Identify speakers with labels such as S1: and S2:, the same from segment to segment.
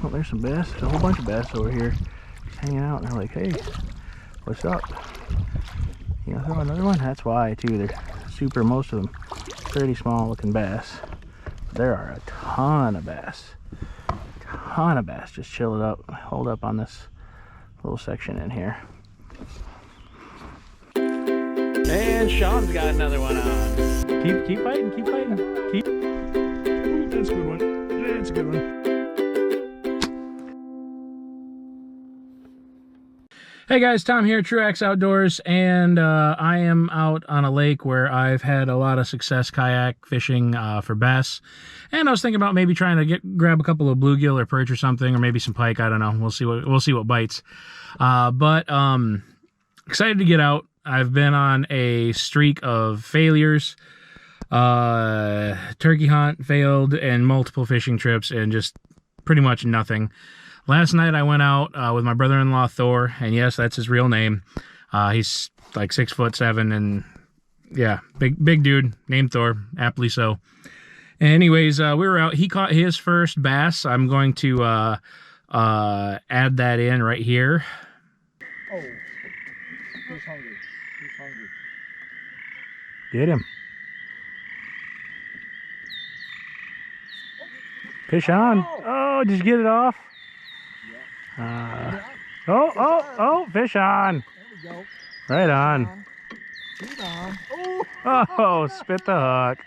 S1: Oh, there's some bass. There's a whole bunch of bass over here just hanging out. And they're like, hey, what's up? You know, throw another one? That's why, too. They're super, most of them, pretty small looking bass. But there are a ton of bass. Ton of bass just chilled up, hold up on this little section in here. And Sean's got another one on. Keep fighting, keep fighting. Keep. Ooh, that's a good one. That's a good one. Hey guys, Tom here, Truax Outdoors, and I am out on a lake where I've had a lot of success kayak fishing for bass, and I was thinking about maybe trying to grab a couple of bluegill or perch or something, or maybe some pike. I don't know. We'll see what bites. But excited to get out. I've been on a streak of failures. Turkey hunt failed, and multiple fishing trips, and just pretty much nothing. Last night I went out with my brother-in-law Thor, and yes, that's his real name. He's like 6'7", and yeah, big dude named Thor, aptly so. Anyways, we were out. He caught his first bass. I'm going to add that in right here.
S2: Oh, he's hungry. He's hungry.
S1: Get him. Fish on. Oh, did you get it off? Oh, fish on.
S2: There we go.
S1: Right on.
S2: He's on.
S1: Oh, spit the hook.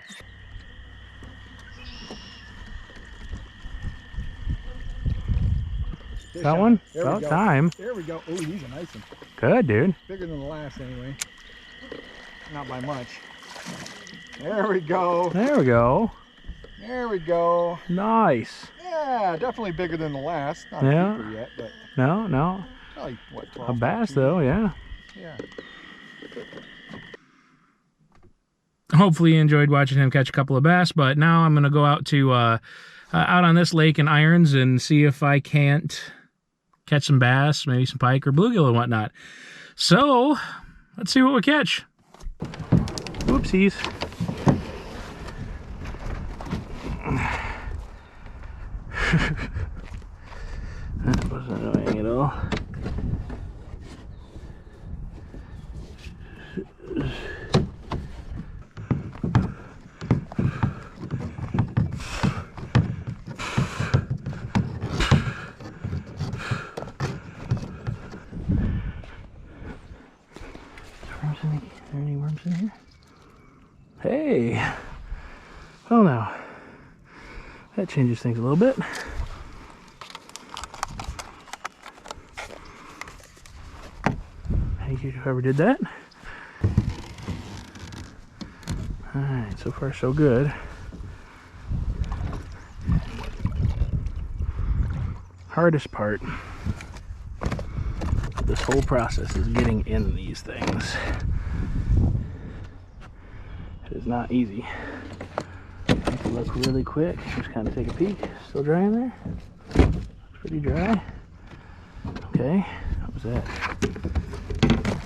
S2: Fish
S1: That
S2: on.
S1: one?
S2: There we
S1: About
S2: go.
S1: time.
S2: There we go. Oh, he's a nice one.
S1: Good, dude.
S2: Bigger than the last anyway. Not by much. There we go.
S1: There we go.
S2: There we go.
S1: Nice.
S2: Yeah, definitely bigger than the last. Not
S1: Yeah.
S2: a keeper yet, but
S1: No.
S2: probably, what, 12?
S1: A bass
S2: 13?
S1: though, yeah.
S2: Yeah.
S1: Hopefully you enjoyed watching him catch a couple of bass, but now I'm going to go out to out on this lake in Irons and see if I can't catch some bass, maybe some pike or bluegill and whatnot. So let's see what we catch. Whoopsies. That wasn't annoying at all. Are there any worms in here? Hey! Well now, that changes things a little bit. Thank you to whoever did that. Alright, so far so good. Hardest part of this whole process is getting in these things. It is not easy. Make it look really quick. Just kind of take a peek. Still dry in there? Looks pretty dry. Okay, what was that?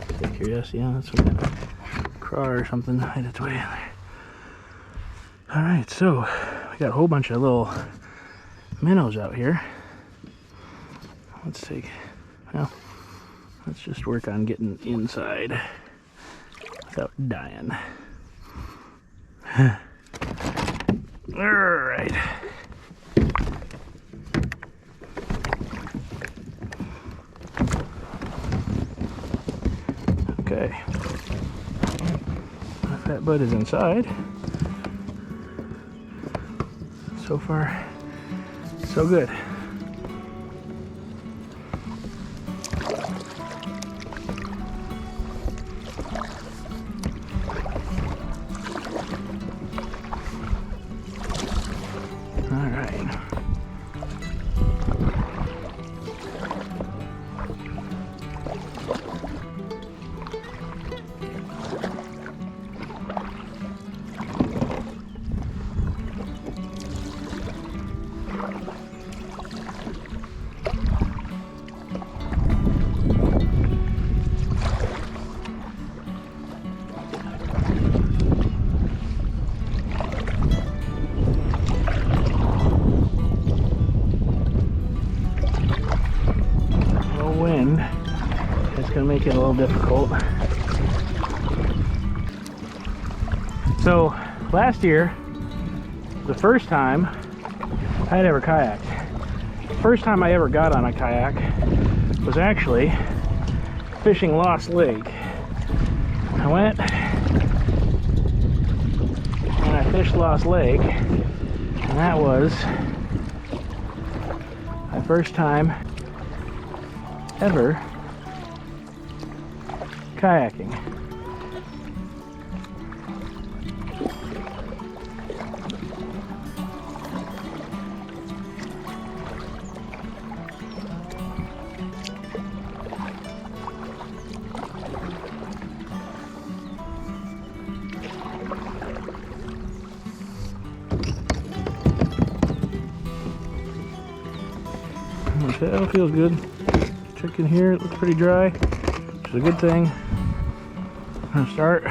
S1: Just out of curiosity, yeah, that's some kind of craw or something. Hide its way in there. Alright, so we got a whole bunch of little minnows out here. Let's just work on getting inside without dying. Alright. Okay. If that bud is inside, so far, so good. wind, it's going to make it a little difficult. So last year, the first time I had ever kayaked, first time I ever got on a kayak was actually fishing Lost Lake. I went and I fished Lost Lake, and that was my first time ever kayaking. That feels good. Check in here, it looks pretty dry, which is a good thing. I'm gonna start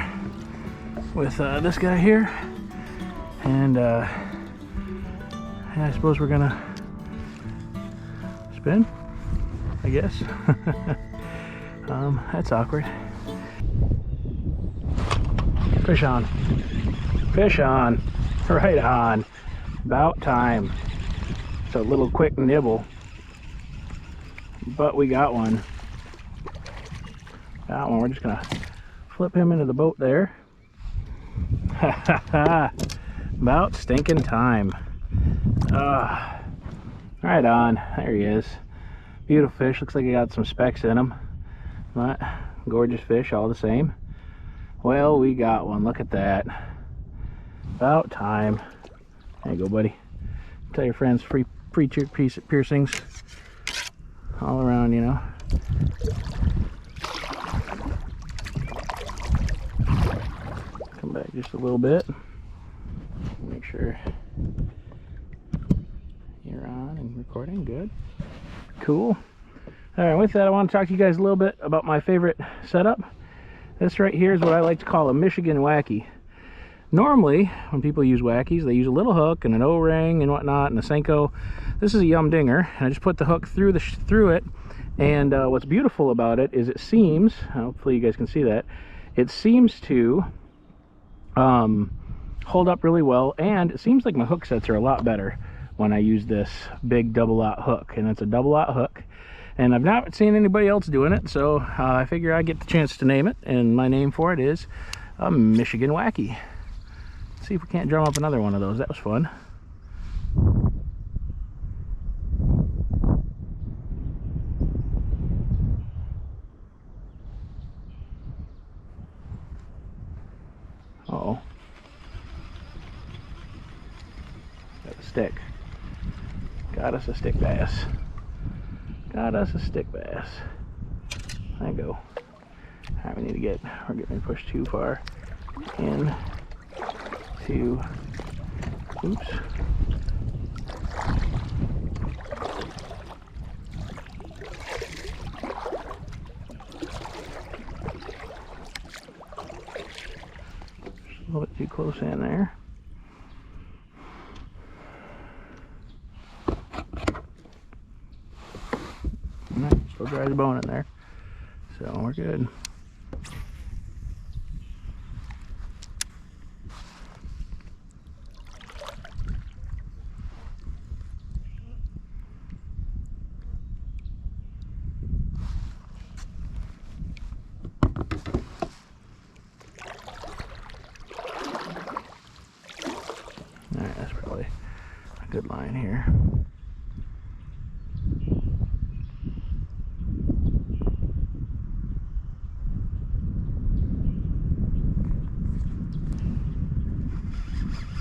S1: with this guy here, and yeah, I suppose we're gonna spin, I guess. That's awkward. Fish on. Fish on. Right on. About time. It's a little quick nibble. But we got one. Got one. We're just gonna flip him into the boat there. About stinking time. Right on. There he is. Beautiful fish. Looks like he got some specks in him. But gorgeous fish all the same. Well, we got one. Look at that. About time. There you go, buddy. Tell your friends free piercings all around, you know. Come back just a little bit. Make sure you're on and recording. Good. Cool. All right, with that, I want to talk to you guys a little bit about my favorite setup. This right here is what I like to call a Michigan wacky. Normally, when people use wackies, they use a little hook and an O-ring and whatnot and a Senko. This is a Dinger, and I just put the hook through it. And what's beautiful about it is it seems, hopefully you guys can see that, it seems to hold up really well, and it seems like my hook sets are a lot better when I use this big double-aught hook. And it's a double-aught hook, and I've not seen anybody else doing it, so I figure I get the chance to name it, and my name for it is a Michigan Wacky. Let's see if we can't drum up another one of those. That was fun. Uh-oh. Got a stick. Got us a stick bass. Got us a stick bass. There you go. Alright, we need to get, we're getting pushed too far in to, oops. A little bit too close in there. Alright, still dry as a bone in there. So we're good. Alright, that's probably a good line here.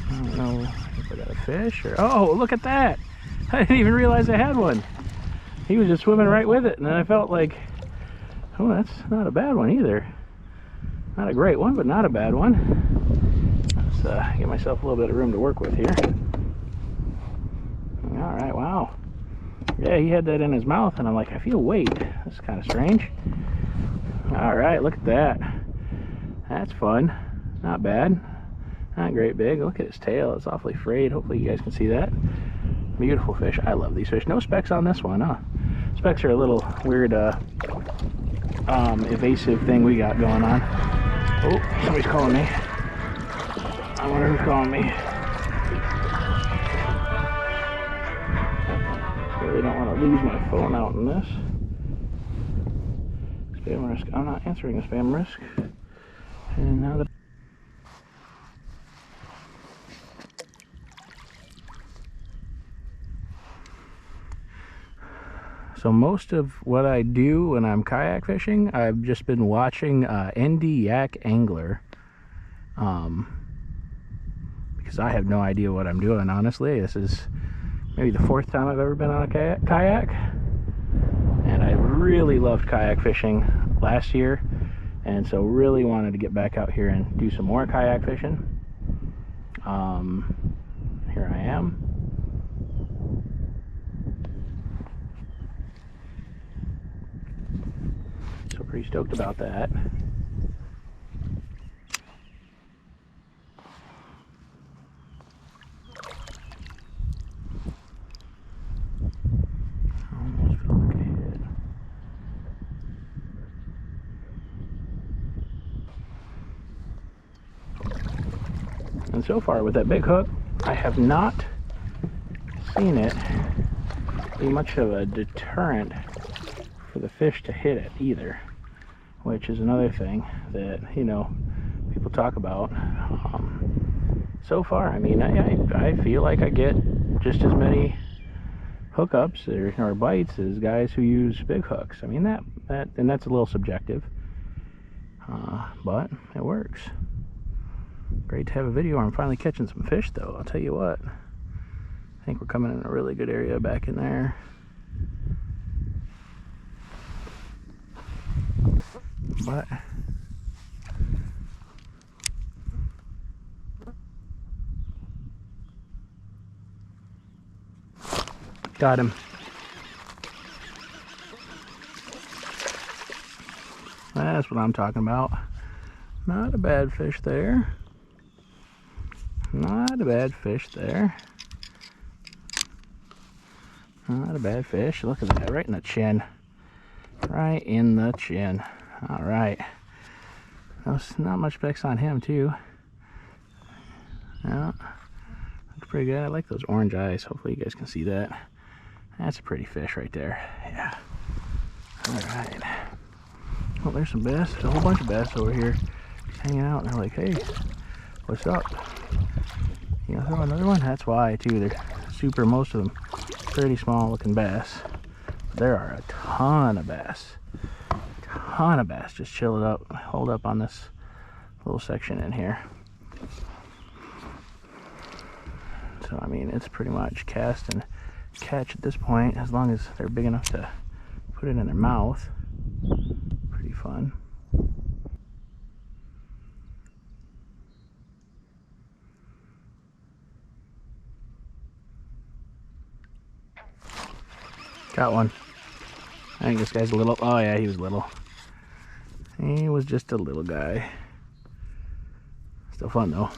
S1: I don't know if I got a fish or... Oh, look at that! I didn't even realize I had one. He was just swimming right with it, and then I felt like, oh, that's not a bad one either. Not a great one, but not a bad one. Let's give myself a little bit of room to work with here. All right, wow. Yeah, he had that in his mouth, and I'm like, I feel weight. That's kind of strange. All right, look at that. That's fun. Not bad. Not great big. Look at his tail. It's awfully frayed. Hopefully you guys can see that. Beautiful fish. I love these fish. No specks on this one, huh? Specs are a little weird, evasive thing we got going on. Oh, somebody's calling me. I wonder who's calling me. Really don't want to lose my phone out in this. Spam risk. I'm not answering a spam risk. And now that so most of what I do when I'm kayak fishing, I've just been watching ND Yak Angler. Because I have no idea what I'm doing, honestly. This is maybe the 4th time I've ever been on a kayak. And I really loved kayak fishing last year. And so really wanted to get back out here and do some more kayak fishing. Here I am. So pretty stoked about that. Almost felt like a hit. And so far with that big hook, I have not seen it be much of a deterrent for the fish to hit it either, which is another thing that, you know, people talk about. So far, I mean, I feel like I get just as many hookups or bites as guys who use big hooks. I mean, and that's a little subjective, but it works. Great to have a video where I'm finally catching some fish, though. I'll tell you what, I think we're coming in a really good area back in there. But got him. That's what I'm talking about. Not a bad fish there. Not a bad fish there. Not a bad fish. Look at that, right in the chin. Right in the chin. All right. There's not much specs on him, too. Yeah, looks pretty good. I like those orange eyes. Hopefully you guys can see that. That's a pretty fish right there. Yeah. All right. Well, there's some bass. There's a whole bunch of bass over here just hanging out. And they're like, hey, what's up? You gonna throw another one? That's why, too. They're super, most of them, pretty small looking bass. But there are a ton of bass. Ton of bass just chilling up, hold up on this little section in here. So, I mean, it's pretty much cast and catch at this point, as long as they're big enough to put it in their mouth. Pretty fun. Got one. I think this guy's a little, oh yeah, he was little. He was just a little guy. Still fun though.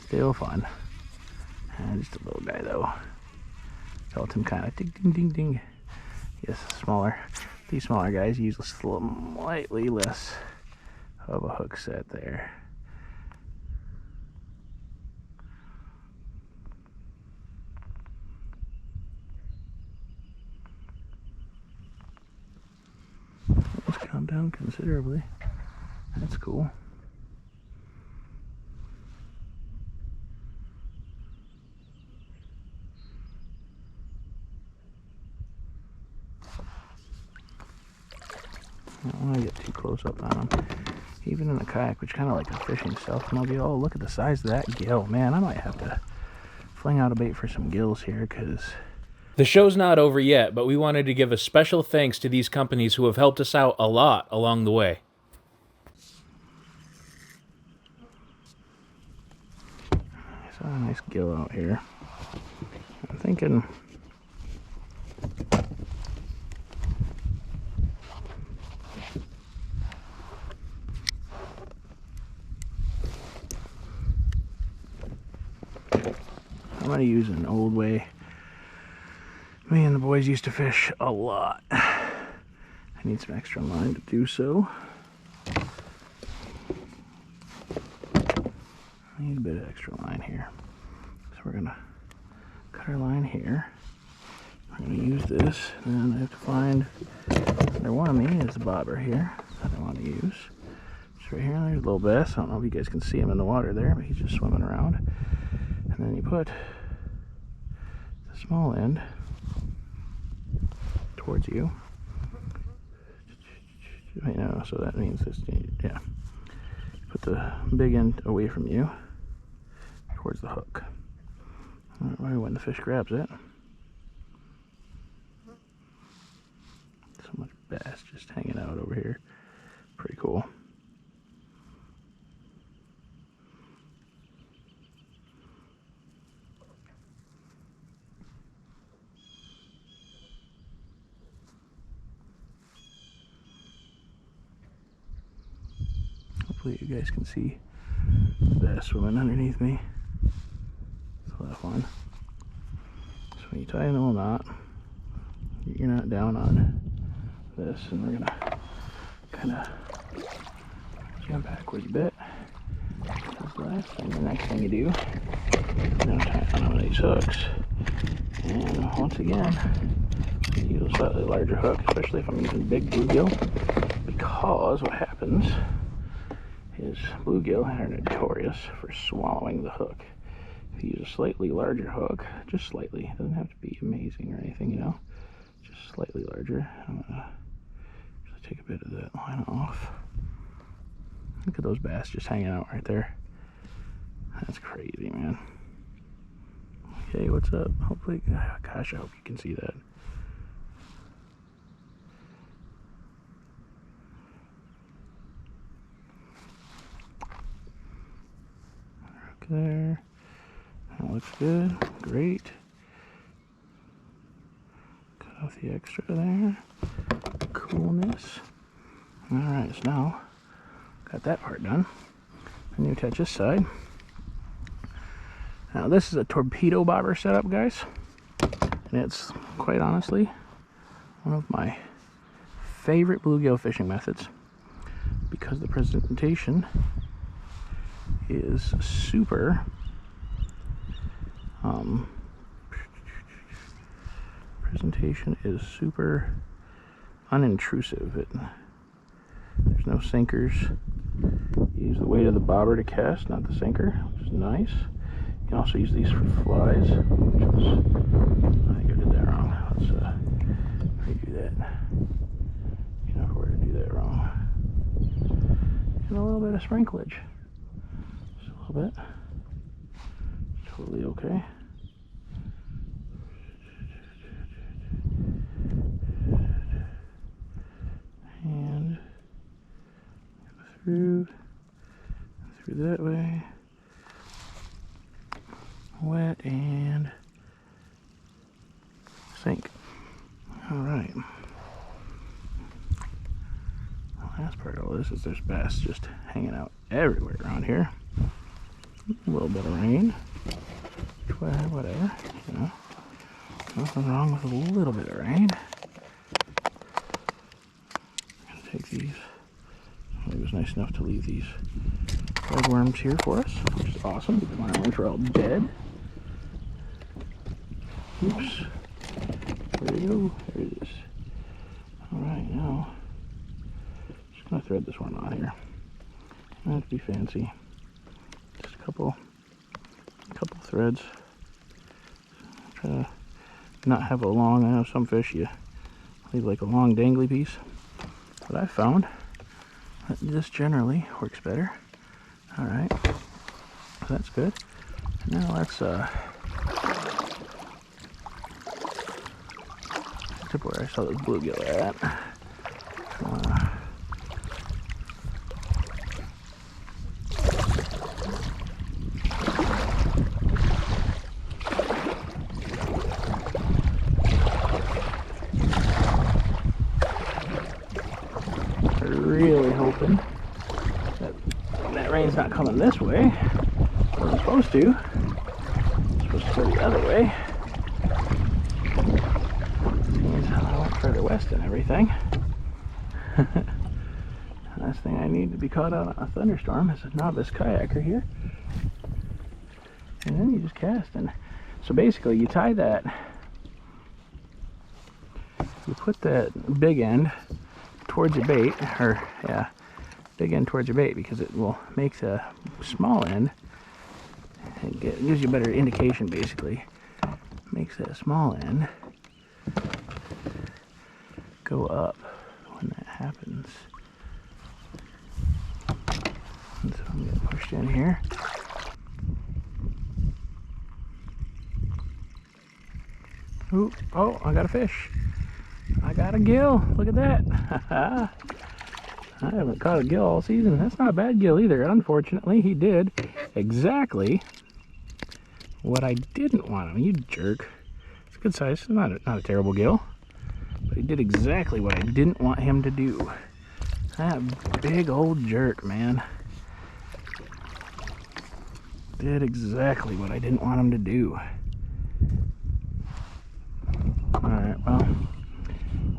S1: Still fun. Just a little guy though. Felt him kind of ding ding ding ding. Yes, smaller. These smaller guys use slightly less of a hook set there. It's calmed down considerably. That's cool. I don't want to get too close up on them. Even in a kayak, which kind of like a fishing self-mobile. Oh, look at the size of that gill. Man, I might have to fling out a bait for some gills here, because
S3: the show's not over yet, but we wanted to give a special thanks to these companies who have helped us out a lot along the way.
S1: I saw a nice gill out here. I'm thinking I'm going to use an old way
S2: Me and the boys used to fish a lot. I need some extra line to do so. I need a bit of extra line here. So we're gonna cut our line here. We're gonna use this, and then I have to find, there one of me is the bobber here that I want to use. Just right here, there's a little bass. I don't know if you guys can see him in the water there, but he's just swimming around. And then you put the small end towards you. You know, so that means this, yeah. Put the big end away from you towards the hook. Right when the fish grabs it. So much bass just hanging out over here. Pretty cool. Hopefully you guys can see the bass swimming underneath me. It's a lot of fun. So when you tie a little knot, you're not down on this, and we're gonna kind of jump backwards a bit. This last thing, the next thing you do, you're gonna tie on one of these hooks, and once again, use a slightly larger hook, especially if I'm using big bluegill, because what happens is bluegill are notorious for swallowing the hook. If you use a slightly larger hook, just slightly, it doesn't have to be amazing or anything, you know, just slightly larger. I'm gonna just take a bit of that line off. Look at those bass just hanging out right there. That's crazy, man. Okay, what's up? Hopefully, gosh, I hope you can see that. There. That looks good. Great. Cut off the extra there. Coolness. Alright, so now got that part done. And you touch this side. Now this is a torpedo bobber setup, guys. And it's quite honestly one of my favorite bluegill fishing methods because the presentation is super unintrusive. There's no sinkers. You use the weight of the bobber to cast, not the sinker, which is nice. You can also use these for flies, which was, I think I did that wrong. Let's redo that. You know where to do that wrong. And a little bit of sprinklage. Bit. Totally okay. And through that way. Wet and sink. All right. The last part of all this is there's bass just hanging out everywhere around here. A little bit of rain, whatever, you know, nothing wrong with a little bit of rain. I'm gonna take these. It was nice enough to leave these red worms here for us, which is awesome because my worms are all dead. Oops. There you go. There it is. Alright, now, just gonna thread this one on here. That'd be fancy. Just a couple threads. Try to not have a long, I know some fish you leave like a long dangly piece, but I found that this generally works better. Alright, so that's good. Now let's tip where I saw this bluegill at. Really hoping that rain's not coming this way. It wasn't supposed to. It's supposed to go the other way. west and everything. Last thing I need to be caught out on a thunderstorm is a novice kayaker here. And then you just cast. And so basically you tie that, you put that big end towards your bait, or yeah, big end towards your bait, because it will make the small end, it gives you a better indication basically, makes that small end go up when that happens. And so I'm getting pushed in here. Ooh, oh, I got a fish. I got a gill. Look at that. I haven't caught a gill all season. That's not a bad gill either. Unfortunately, he did exactly what I didn't want him. You jerk. It's a good size. It's not a terrible gill. But he did exactly what I didn't want him to do. That big old jerk, man. Did exactly what I didn't want him to do. Alright, well,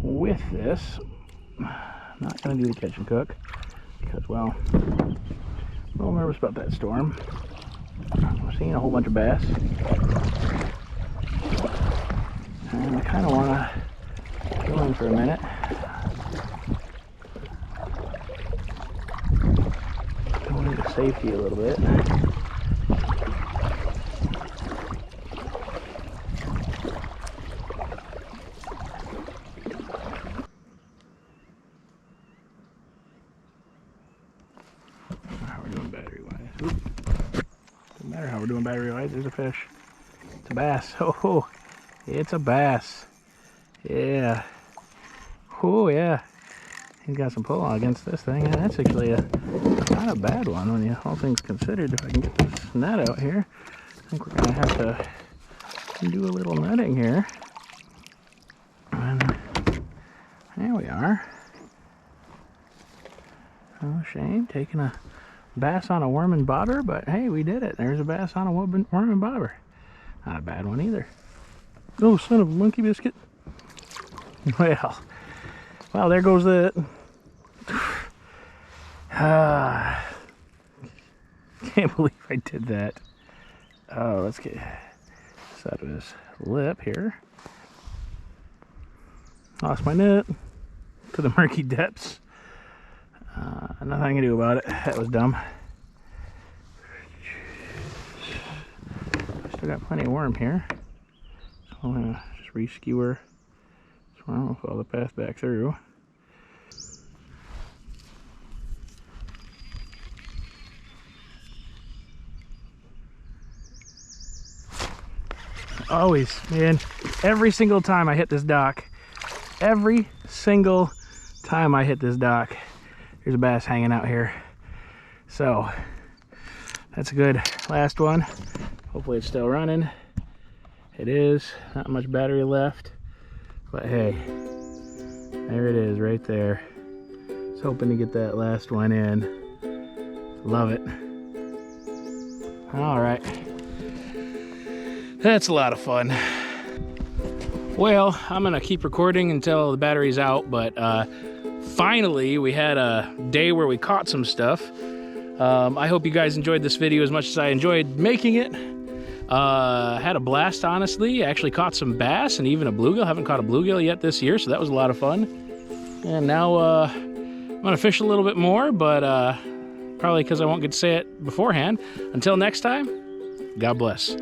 S2: with this, I'm not going to do the catch and cook because, well, I'm a little nervous about that storm. I'm seeing a whole bunch of bass. And I kind of want to go in for a minute. Go into safety a little bit. Battery-wise, there's a fish. It's a bass. Oh, it's a bass. Yeah. Oh, yeah. He's got some pull on against this thing. And that's actually not a bad one when you all things considered. If I can get this net out here, I think we're going to have to do a little netting here. And there we are. Oh, shame. Taking a bass on a worm and bobber, but hey, we did it. There's a bass on a worm and bobber. Not a bad one either. Oh, son of a monkey biscuit. Well, there goes that. Can't believe I did that. Oh, let's get this out of his lip here. Lost my net to the murky depths. Nothing I can do about it. That was dumb. Still got plenty of worm here. So I'm going to just re-skewer this worm. I'll follow the path back through. Always, man. Every single time I hit this dock, every single time I hit this dock, there's a bass hanging out here. So that's a good last one. Hopefully it's still running. It is. Not much battery left, but hey, there it is right there. Just hoping to get that last one in. Love it. All right, that's a lot of fun. Well, I'm gonna keep recording until the battery's out, but finally, we had a day where we caught some stuff. I hope you guys enjoyed this video as much as I enjoyed making it. Had a blast, honestly. Actually caught some bass and even a bluegill. Haven't caught a bluegill yet this year, so that was a lot of fun. And now I'm gonna fish a little bit more, but probably because I won't get to say it beforehand. Until next time, God bless.